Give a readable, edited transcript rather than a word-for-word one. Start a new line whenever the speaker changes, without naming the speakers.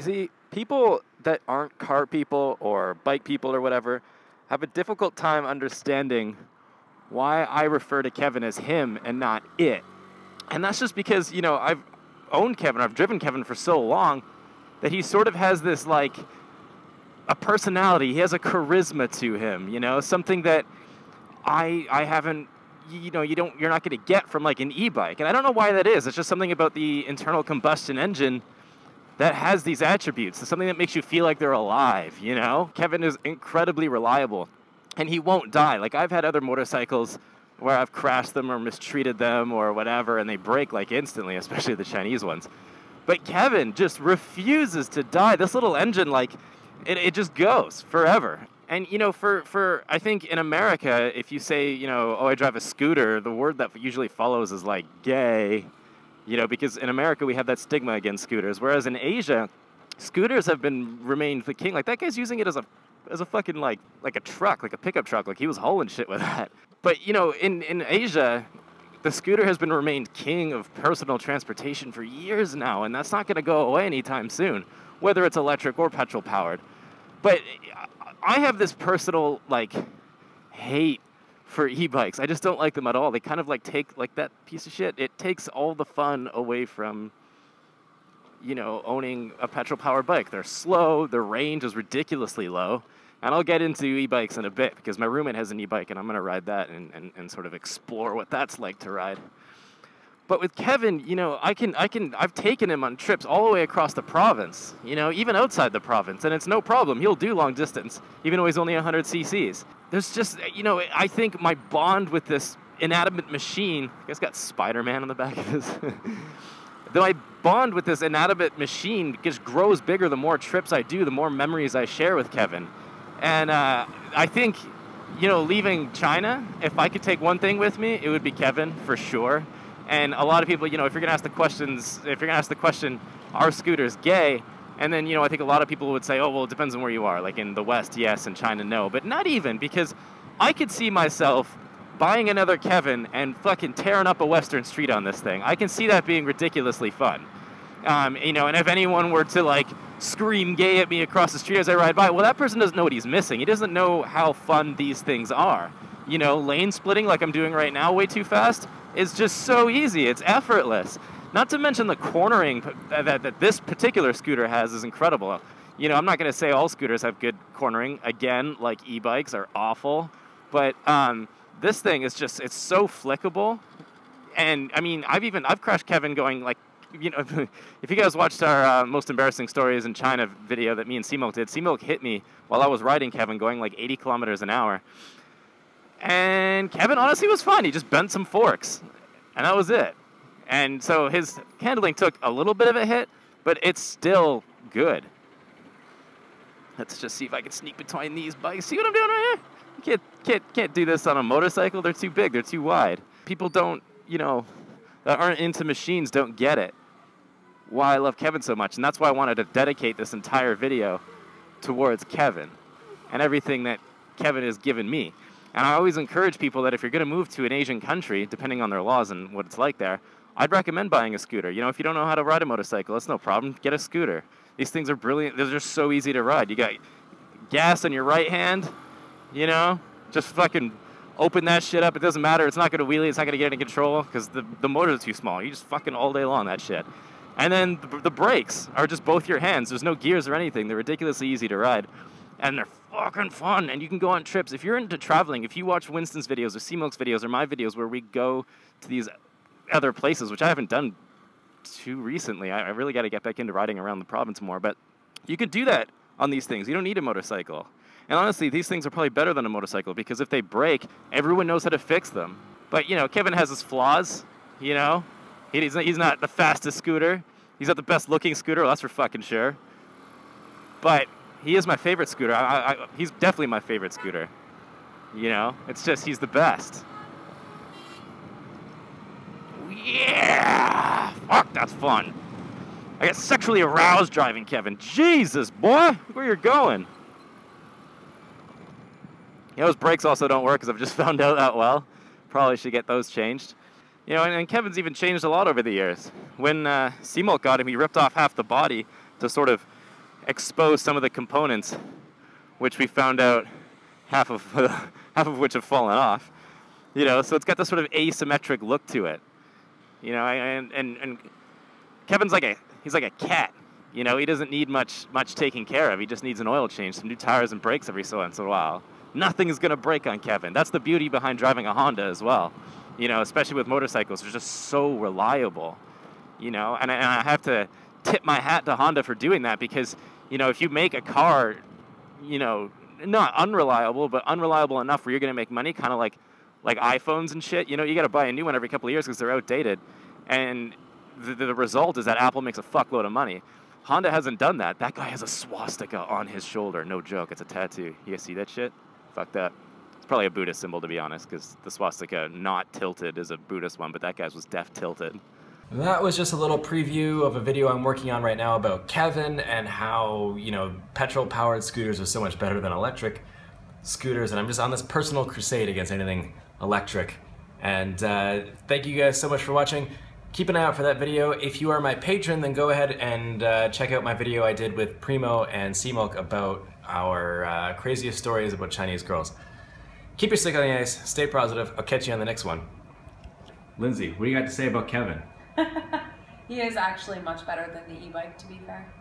You see, people that aren't car people or bike people or whatever have a difficult time understanding why I refer to Kevin as him and not it. And that's just because, you know, I've owned Kevin, I've driven Kevin for so long that he sort of has this, like, a personality. He has a charisma to him, you know, something that I haven't, you know, you're not going to get from, like, an e-bike. And I don't know why that is. It's just something about the internal combustion engine that has these attributes. It's something that makes you feel like they're alive, you know? Kevin is incredibly reliable, and he won't die. Like, I've had other motorcycles where I've crashed them or mistreated them or whatever, and they break, like, instantly, especially the Chinese ones. But Kevin just refuses to die. This little engine, like, it just goes forever. And, you know, for I think in America, if you say, you know, oh, I drive a scooter, the word that usually follows is, like, gay. You know, because in America we have that stigma against scooters, whereas in Asia, scooters have remained the king. Like, that guy's using it as a fucking like a truck, like a pickup truck. Like, he was hauling shit with that. But, you know, in Asia, the scooter has remained king of personal transportation for years now, and that's not going to go away anytime soon, whether it's electric or petrol powered. But I have this personal, like, hate for e-bikes. I just don't like them at all. They kind of, like, take, like, that piece of shit. It takes all the fun away from, you know, owning a petrol-powered bike. They're slow. Their range is ridiculously low. And I'll get into e-bikes in a bit because my roommate has an e-bike, and I'm going to ride that and sort of explore what that's like to ride. But with Kevin, you know, I've taken him on trips all the way across the province, you know, even outside the province, and it's no problem. He'll do long distance, even though he's only 100 cc's. There's just, you know, I think my bond with this inanimate machine, I guess got Spider-Man on the back of his, my bond with this inanimate machine just grows bigger the more trips I do, the more memories I share with Kevin. And I think, you know, leaving China, if I could take one thing with me, it would be Kevin, for sure. And a lot of people, you know, if you're going to ask the question, are scooters gay? And then, you know, I think a lot of people would say, oh, well, it depends on where you are. Like, in the West, yes, in China, no. But not even, because I could see myself buying another Kevin and fucking tearing up a Western street on this thing. I can see that being ridiculously fun. You know, and if anyone were to, like, scream gay at me across the street as I ride by, well, that person doesn't know what he's missing. He doesn't know how fun these things are. You know, lane splitting like I'm doing right now way too fast is just so easy. It's effortless. Not to mention the cornering that this particular scooter has is incredible. You know, I'm not going to say all scooters have good cornering. Again, like e-bikes are awful. But this thing is just, it's so flickable. And, I mean, I've crashed Kevin going, like, you know, if you guys watched our most embarrassing stories in China video that me and C-Milk did, C-Milk hit me while I was riding Kevin going like 80 kilometers an hour. And Kevin honestly was fine. He just bent some forks, and that was it. And so his handling took a little bit of a hit, but it's still good. Let's just see if I can sneak between these bikes. See what I'm doing right here? You can't do this on a motorcycle. They're too big. They're too wide. People don't, you know, that aren't into machines don't get it. Why I love Kevin so much, and that's why I wanted to dedicate this entire video towards Kevin and everything that Kevin has given me. And I always encourage people that if you're going to move to an Asian country, depending on their laws and what it's like there, I'd recommend buying a scooter. You know, if you don't know how to ride a motorcycle, that's no problem. Get a scooter. These things are brilliant. They're just so easy to ride. You got gas in your right hand, you know, just fucking open that shit up. It doesn't matter. It's not going to wheelie. It's not going to get any control because the motor is too small. You just fucking all day long that shit. And then the brakes are just both your hands. There's no gears or anything. They're ridiculously easy to ride. And they're fucking fun, and you can go on trips. If you're into traveling, if you watch Winston's videos or C-Milk's videos or my videos where we go to these other places, which I haven't done too recently. I really got to get back into riding around the province more, but you can do that on these things. You don't need a motorcycle. And honestly, these things are probably better than a motorcycle because if they break, everyone knows how to fix them. But, you know, Kevin has his flaws, you know. He's not the fastest scooter. He's not the best looking scooter, well, that's for fucking sure. But he is my favorite scooter. He's definitely my favorite scooter. You know, it's just, he's the best. Yeah! Fuck, that's fun. I get sexually aroused driving Kevin. Jesus, boy, look where you're going. You know, his brakes also don't work, because I've just found out that well. Probably should get those changed. You know, and Kevin's even changed a lot over the years. When C-Milk got him, he ripped off half the body to sort of expose some of the components, which we found out half of which have fallen off. You know, so it's got this sort of asymmetric look to it. You know, and Kevin's he's like a cat. You know, he doesn't need much taking care of. He just needs an oil change, some new tires and brakes every so once in a while. Nothing is going to break on Kevin. That's the beauty behind driving a Honda as well. You know, especially with motorcycles, they're just so reliable. You know, and I have to tip my hat to Honda for doing that, because, you know, if you make a car, you know, not unreliable, but unreliable enough where you're going to make money, kind of like iPhones and shit, you know, you got to buy a new one every couple of years because they're outdated. And the result is that Apple makes a fuckload of money. Honda hasn't done that. That guy has a swastika on his shoulder. No joke. It's a tattoo. You guys see that shit? Fuck that. It's probably a Buddhist symbol, to be honest, because the swastika not tilted is a Buddhist one, but that guy's was def tilted.
That was just a little preview of a video I'm working on right now about Kevin and how, you know, petrol-powered scooters are so much better than electric scooters, and I'm just on this personal crusade against anything electric. And thank you guys so much for watching. Keep an eye out for that video. If you are my patron, then go ahead and check out my video I did with Primo and Seamilk about our craziest stories about Chinese girls. Keep your stick on the ice, stay positive, I'll catch you on the next one. Lindsay, what do you got to say about Kevin?
He is actually much better than the e-bike, to be fair.